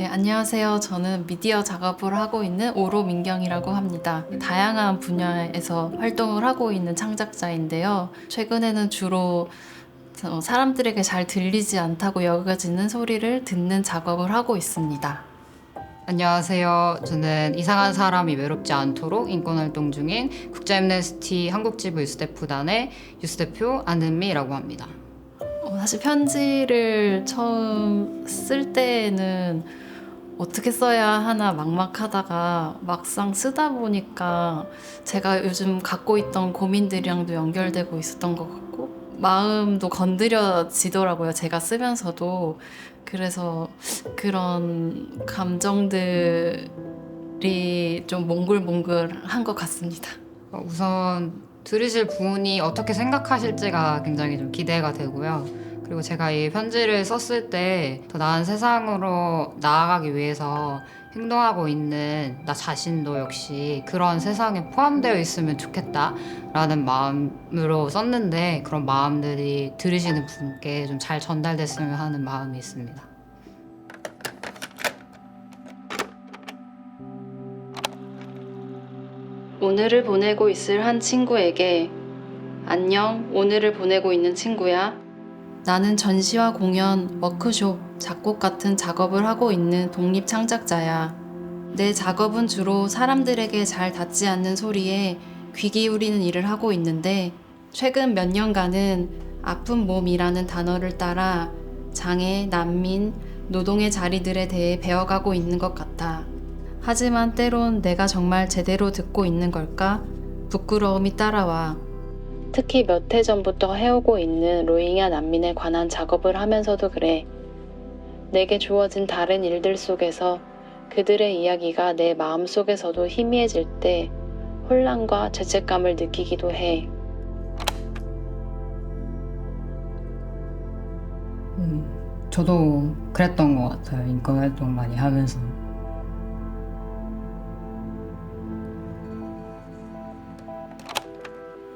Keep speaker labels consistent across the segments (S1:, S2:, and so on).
S1: 네, 안녕하세요. 저는 미디어 작업을 하고 있는 오로민경이라고 합니다. 다양한 분야에서 활동을 하고 있는 창작자인데요. 최근에는 주로 사람들에게 잘 들리지 않다고 여겨지는 소리를 듣는 작업을 하고 있습니다.
S2: 안녕하세요. 저는 이상한 사람이 외롭지 않도록 인권활동 중인 국제엠네스티 한국지부 유스대표단의 유스대표 안은미라고 합니다.
S1: 사실 편지를 처음 쓸 때에는 어떻게 써야 하나 막막하다가 막상 쓰다 보니까 제가 요즘 갖고 있던 고민들이랑도 연결되고 있었던 것 같고 마음도 건드려지더라고요. 제가 쓰면서도. 그래서 그런 감정들이 좀 몽글몽글한 것 같습니다.
S2: 우선 들으실 분이 어떻게 생각하실지가 굉장히 좀 기대가 되고요. 그리고 제가 이 편지를 썼을 때 더 나은 세상으로 나아가기 위해서 행동하고 있는 나 자신도 역시 그런 세상에 포함되어 있으면 좋겠다라는 마음으로 썼는데 그런 마음들이 들으시는 분께 좀 잘 전달됐으면 하는 마음이 있습니다.
S1: 오늘을 보내고 있을 한 친구에게 안녕, 오늘을 보내고 있는 친구야. 나는 전시와 공연, 워크숍, 작곡 같은 작업을 하고 있는 독립 창작자야. 내 작업은 주로 사람들에게 잘 닿지 않는 소리에 귀 기울이는 일을 하고 있는데 최근 몇 년간은 아픈 몸이라는 단어를 따라 장애, 난민, 노동의 자리들에 대해 배워가고 있는 것 같아. 하지만 때론 내가 정말 제대로 듣고 있는 걸까? 부끄러움이 따라와. 특히 몇 해 전부터 해오고 있는 로힝야 난민에 관한 작업을 하면서도 그래. 내게 주어진 다른 일들 속에서 그들의 이야기가 내 마음속에서도 희미해질 때 혼란과 죄책감을 느끼기도 해.
S2: 저도 그랬던 것 같아요. 인권활동 많이 하면서.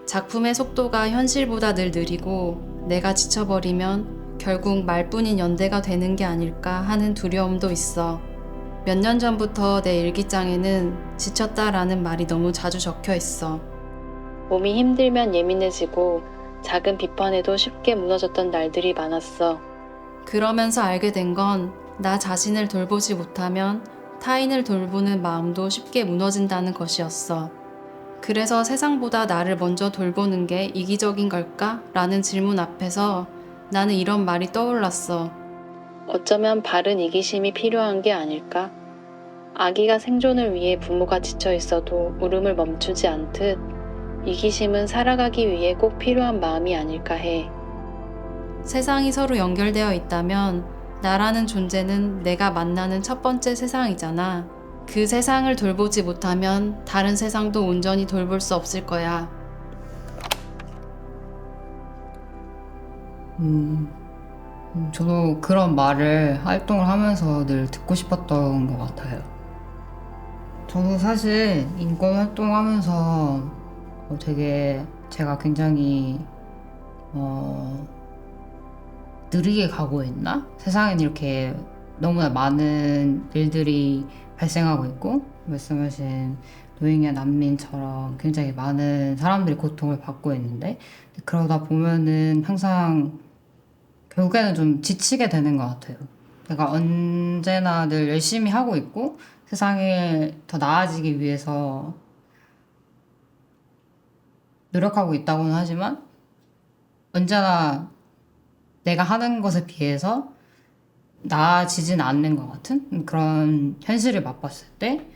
S1: 작품의 속도가 현실보다 늘 느리고 내가 지쳐버리면 결국 말뿐인 연대가 되는 게 아닐까 하는 두려움도 있어. 몇 년 전부터 내 일기장에는 지쳤다라는 말이 너무 자주 적혀 있어. 몸이 힘들면 예민해지고 작은 비판에도 쉽게 무너졌던 날들이 많았어. 그러면서 알게 된 건 나 자신을 돌보지 못하면 타인을 돌보는 마음도 쉽게 무너진다는 것이었어. 그래서 세상보다 나를 먼저 돌보는 게 이기적인 걸까? 라는 질문 앞에서 나는 이런 말이 떠올랐어. 어쩌면 바른 이기심이 필요한 게 아닐까? 아기가 생존을 위해 부모가 지쳐 있어도 울음을 멈추지 않듯 이기심은 살아가기 위해 꼭 필요한 마음이 아닐까 해. 세상이 서로 연결되어 있다면 나라는 존재는 내가 만나는 첫 번째 세상이잖아. 그 세상을 돌보지 못하면 다른 세상도 온전히 돌볼 수 없을 거야.
S2: 저도 그런 말을 활동을 하면서 늘 듣고 싶었던 것 같아요. 저도 사실 인권 활동하면서 되게 제가 굉장히 느리게 가고 있나? 세상엔 이렇게 너무나 많은 일들이 발생하고 있고 말씀하신 노인야 난민처럼 굉장히 많은 사람들이 고통을 받고 있는데 그러다 보면은 항상 결국에는 좀 지치게 되는 것 같아요. 내가 언제나 늘 열심히 하고 있고 세상이 더 나아지기 위해서 노력하고 있다고는 하지만 언제나 내가 하는 것에 비해서 나아지진 않는 것 같은 그런 현실을 맛봤을 때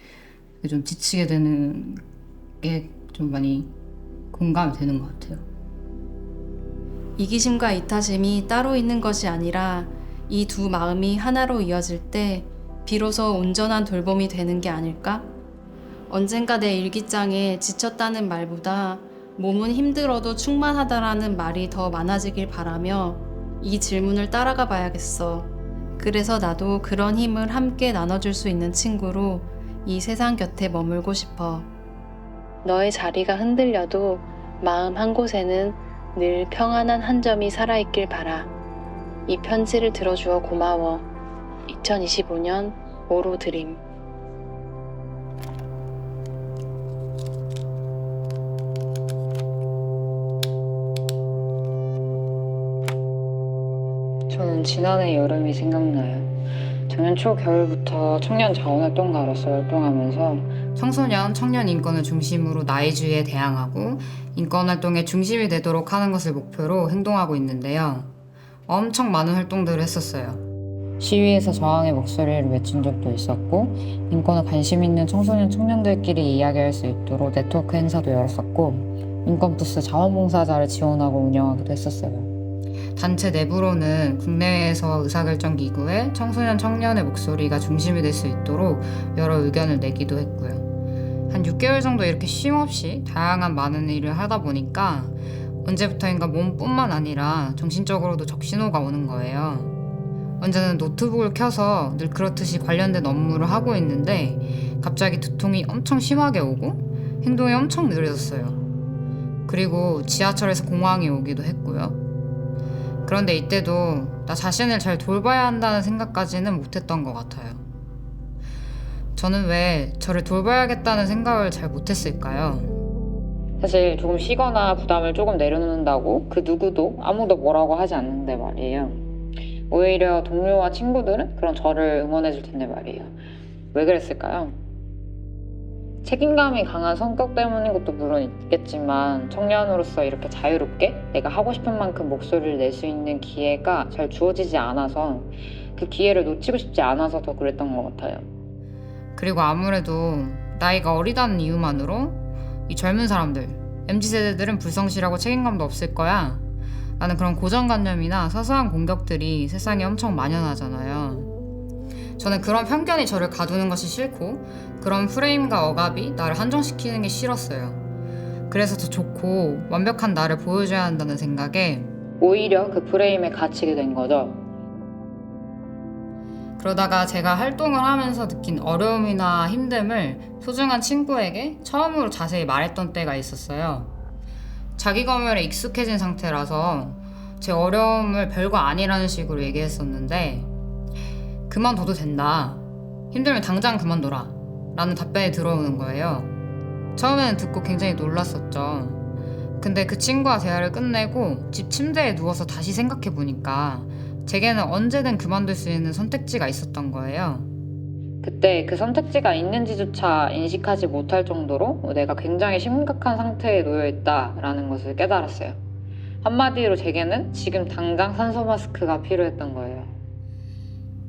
S2: 좀 지치게 되는 게 좀 많이 공감이 되는 것 같아요.
S1: 이기심과 이타심이 따로 있는 것이 아니라 이 두 마음이 하나로 이어질 때 비로소 온전한 돌봄이 되는 게 아닐까? 언젠가 내 일기장에 지쳤다는 말보다 몸은 힘들어도 충만하다라는 말이 더 많아지길 바라며 이 질문을 따라가 봐야겠어. 그래서 나도 그런 힘을 함께 나눠줄 수 있는 친구로 이 세상 곁에 머물고 싶어. 너의 자리가 흔들려도 마음 한 곳에는 늘 평안한 한 점이 살아있길 바라. 이 편지를 들어주어 고마워. 2025년 고루 드림.
S3: 저는 지난해 여름이 생각나요. 작년 초겨울부터 청년 자원활동가로서 활동하면서
S2: 청소년, 청년 인권을 중심으로 나이주의에 대항하고 인권활동의 중심이 되도록 하는 것을 목표로 행동하고 있는데요. 엄청 많은 활동들을 했었어요. 시위에서 저항의 목소리를 외친 적도 있었고, 인권에 관심 있는 청소년, 청년들끼리 이야기할 수 있도록 네트워크 행사도 열었었고, 인권 부스 자원봉사자를 지원하고 운영하기도 했었어요. 단체 내부로는 국내에서 의사결정 기구에 청소년, 청년의 목소리가 중심이 될 수 있도록 여러 의견을 내기도 했고요. 한 6개월 정도 이렇게 쉼없이 다양한 많은 일을 하다 보니까 언제부터인가 몸뿐만 아니라 정신적으로도 적신호가 오는 거예요. 언제는 노트북을 켜서 늘 그렇듯이 관련된 업무를 하고 있는데 갑자기 두통이 엄청 심하게 오고 행동이 엄청 느려졌어요. 그리고 지하철에서 공황이 오기도 했고요. 그런데 이때도 나 자신을 잘 돌봐야 한다는 생각까지는 못했던 것 같아요. 저는 왜 저를 돌봐야겠다는 생각을 잘 못했을까요?
S3: 사실 조금 쉬거나 부담을 조금 내려놓는다고 그 누구도 아무도 뭐라고 하지 않는데 말이에요. 오히려 동료와 친구들은 그런 저를 응원해 줄 텐데 말이에요. 왜 그랬을까요? 책임감이 강한 성격 때문인 것도 물론 있겠지만 청년으로서 이렇게 자유롭게 내가 하고 싶은 만큼 목소리를 낼 수 있는 기회가 잘 주어지지 않아서 그 기회를 놓치고 싶지 않아서 더 그랬던 것 같아요.
S2: 그리고 아무래도 나이가 어리다는 이유만으로 이 젊은 사람들, MZ세대들은 불성실하고 책임감도 없을 거야 라는 그런 고정관념이나 사소한 공격들이 세상에 엄청 만연하잖아요. 저는 그런 편견이 저를 가두는 것이 싫고 그런 프레임과 억압이 나를 한정시키는 게 싫었어요. 그래서 더 좋고 완벽한 나를 보여줘야 한다는 생각에
S3: 오히려 그 프레임에 갇히게 된 거죠.
S2: 그러다가 제가 활동을 하면서 느낀 어려움이나 힘듦을 소중한 친구에게 처음으로 자세히 말했던 때가 있었어요. 자기 검열에 익숙해진 상태라서 제 어려움을 별거 아니라는 식으로 얘기했었는데 그만둬도 된다. 힘들면 당장 그만둬라. 라는 답변이 들어오는 거예요. 처음에는 듣고 굉장히 놀랐었죠. 근데 그 친구와 대화를 끝내고 집 침대에 누워서 다시 생각해보니까 제게는 언제든 그만둘 수 있는 선택지가 있었던 거예요.
S3: 그때 그 선택지가 있는지조차 인식하지 못할 정도로 내가 굉장히 심각한 상태에 놓여 있다라는 것을 깨달았어요. 한마디로 제게는 지금 당장 산소 마스크가 필요했던 거예요.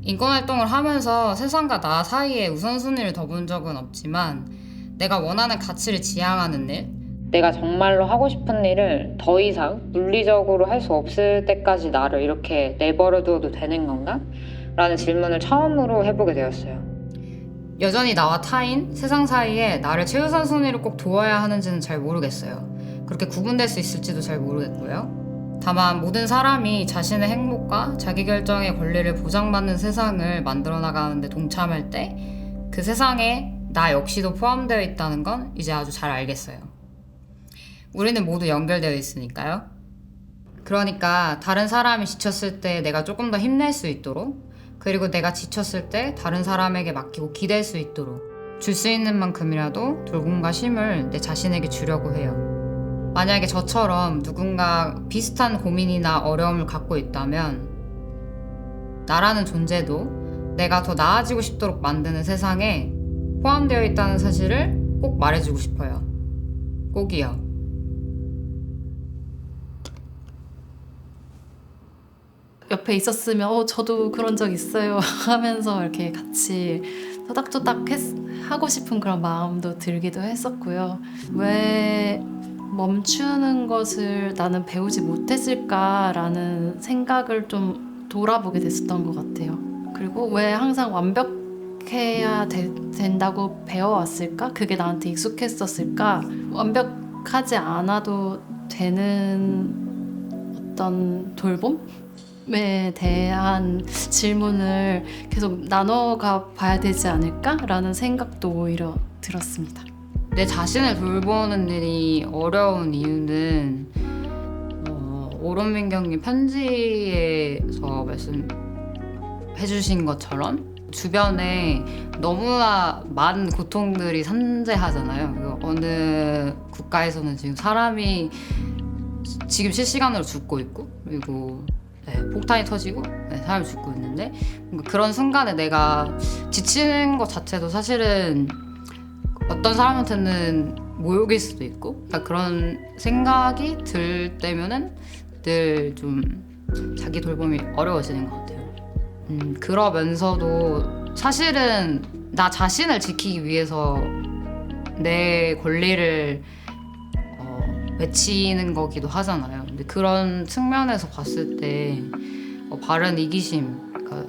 S2: 인권활동을 하면서 세상과 나 사이에 우선순위를 둬본 적은 없지만 내가 원하는 가치를 지향하는 일,
S3: 내가 정말로 하고 싶은 일을 더 이상 물리적으로 할 수 없을 때까지 나를 이렇게 내버려 두어도 되는 건가? 라는 질문을 처음으로 해보게 되었어요.
S2: 여전히 나와 타인, 세상 사이에 나를 최우선 순위로 꼭 두어야 하는지는 잘 모르겠어요. 그렇게 구분될 수 있을지도 잘 모르겠고요. 다만 모든 사람이 자신의 행복과 자기결정의 권리를 보장받는 세상을 만들어 나가는데 동참할 때 그 세상에 나 역시도 포함되어 있다는 건 이제 아주 잘 알겠어요. 우리는 모두 연결되어 있으니까요. 그러니까 다른 사람이 지쳤을 때 내가 조금 더 힘낼 수 있도록, 그리고 내가 지쳤을 때 다른 사람에게 맡기고 기댈 수 있도록 줄 수 있는 만큼이라도 돌봄과 쉼을 내 자신에게 주려고 해요. 만약에 저처럼 누군가 비슷한 고민이나 어려움을 갖고 있다면 나라는 존재도 내가 더 나아지고 싶도록 만드는 세상에 포함되어 있다는 사실을 꼭 말해주고 싶어요. 꼭이요.
S1: 옆에 있었으면 저도 그런 적 있어요 하면서 이렇게 같이 토닥토닥 하고 싶은 그런 마음도 들기도 했었고요. 왜 멈추는 것을 나는 배우지 못했을까라는 생각을 좀 돌아보게 됐었던 것 같아요. 그리고 왜 항상 완벽해야 된다고 배워왔을까? 그게 나한테 익숙했었을까? 완벽하지 않아도 되는 어떤 돌봄에 대한 질문을 계속 나눠가 봐야 되지 않을까라는 생각도 오히려 들었습니다.
S2: 내 자신을 돌보는 일이 어려운 이유는 오론민 경님 편지에서 말씀해주신 것처럼 주변에 너무나 많은 고통들이 산재하잖아요. 그리고 어느 국가에서는 지금 사람이 지금 실시간으로 죽고 있고, 그리고 폭탄이 터지고 사람이 죽고 있는데, 뭔가 그런 순간에 내가 지치는 것 자체도 사실은 어떤 사람한테는 모욕일 수도 있고, 그러니까 그런 생각이 들 때면은 늘 좀 자기 돌봄이 어려워지는 것 같아요. 그러면서도 사실은 나 자신을 지키기 위해서 내 권리를 외치는 거기도 하잖아요. 근데 그런 측면에서 봤을 때 바른 이기심, 그러니까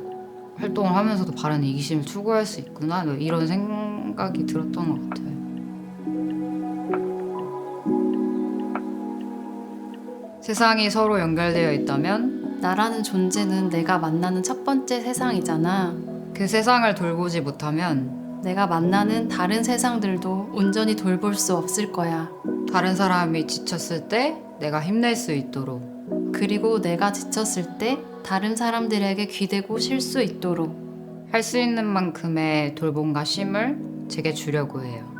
S2: 활동을 하면서도 바른 이기심을 추구할 수 있구나, 이런 생각이 들었던 것 같아요. 세상이 서로 연결되어 있다면
S1: 나라는 존재는 내가 만나는 첫 번째 세상이잖아.
S2: 그 세상을 돌보지 못하면
S1: 내가 만나는 다른 세상들도 온전히 돌볼 수 없을 거야.
S2: 다른 사람이 지쳤을 때 내가 힘낼 수 있도록,
S1: 그리고 내가 지쳤을 때 다른 사람들에게 기대고 쉴 수 있도록
S2: 할 수 있는 만큼의 돌봄과 쉼을 제게 주려고 해요.